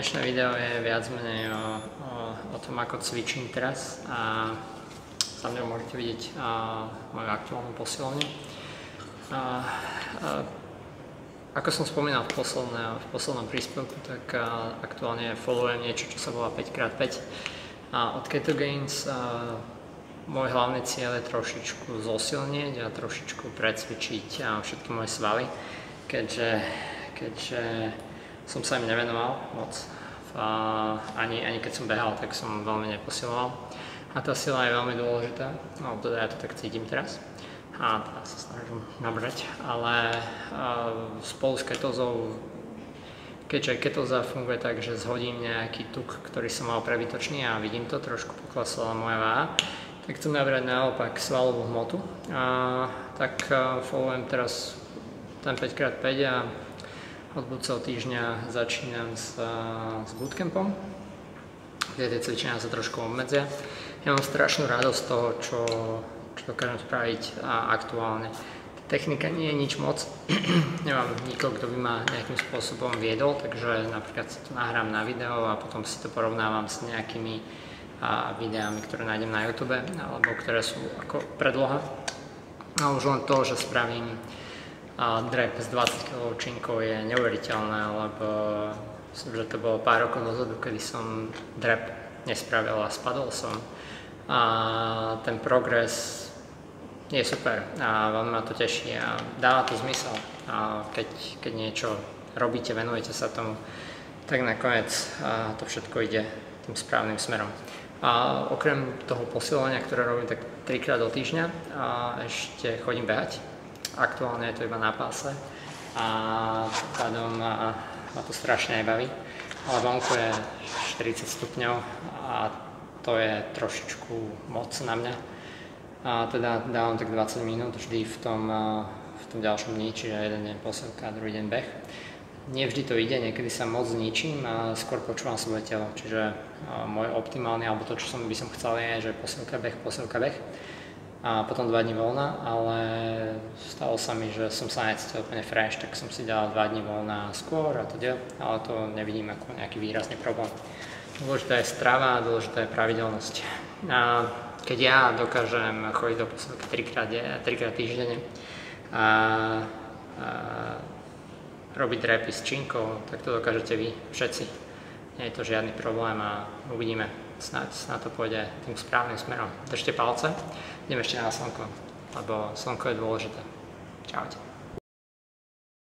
Dnešné video je viac menej o tom, ako cvičím teraz, a za mňou môžete vidieť moju aktuálnu posilovňu. Ako som spomínal v poslednom príspevku, tak aktuálne followujem niečo, čo sa volá 5x5 od Keto Gains. Môj hlavný cieľ je trošičku zosilnieť a trošičku precvičiť všetky moje svaly, keďže som sa im nevenoval moc. Ani keď som behal, tak som veľmi neposiloval. A tá sila je veľmi dôležitá, no teda ja to tak cítim teraz. A teraz sa snažím nabrať, ale spolu s ketózou, keďže ketóza funguje tak, že zhodím nejaký tuk, ktorý som mal prebytočný a vidím to, trošku poklesla moja váha, tak chcem nabrať naopak svalovú hmotu. Tak followujem teraz ten 5x5 a od budúceho týždňa začínam s bootcampom, kde tie cvičenia sa trošku obmedzia. Ja mám strašnú radosť z toho, čo dokážem spraviť aktuálne. Technika nie je nič moc, nemám nikoho, kto by ma nejakým spôsobom viedol, takže napríklad si to nahrám na video a potom si to porovnávam s nejakými videami, ktoré nájdem na YouTube, alebo ktoré sú ako predloha. A už len to, že spravím drep s 20 kg činkou, je neuveriteľné, lebo že to bolo pár rokov dozadu, kedy som drep nespravil a spadol som. A ten progres je super a veľmi ma to teší a dáva to zmysel. A keď niečo robíte, venujete sa tomu, tak nakoniec to všetko ide tým správnym smerom. A okrem toho posilovania, ktoré robím tak 3-krát do týždňa, ešte chodím behať. Aktuálne je to iba na páse a pádom ma to strašne nebaví, ale vonku je 40 stupňov a to je trošičku moc na mňa. A teda dávam tak 20 minút vždy v tom ďalšom dni, čiže jeden deň posilka a druhý deň beh. Nie vždy to ide, niekedy sa moc zničím a skôr počúvam svoje telo, čiže môj optimálny, alebo to, čo by som chcel, je, že posilka, beh. A potom 2 dní voľna, ale stalo sa mi, že som sa necítil úplne fresh, tak som si dal 2 dní voľna skôr a teda, ale to nevidím ako nejaký výrazný problém. Dôležitá je strava a dôležitá je pravidelnosť. A keď ja dokážem chodiť do posilky 3-krát týždenne a robiť drepy s činkou, tak to dokážete vy všetci. Nie je to žiadny problém a uvidíme. Snáď to pôjde tým správnym smerom. Držte palce, idem ešte na slnko, lebo slnko je dôležité. Čaute.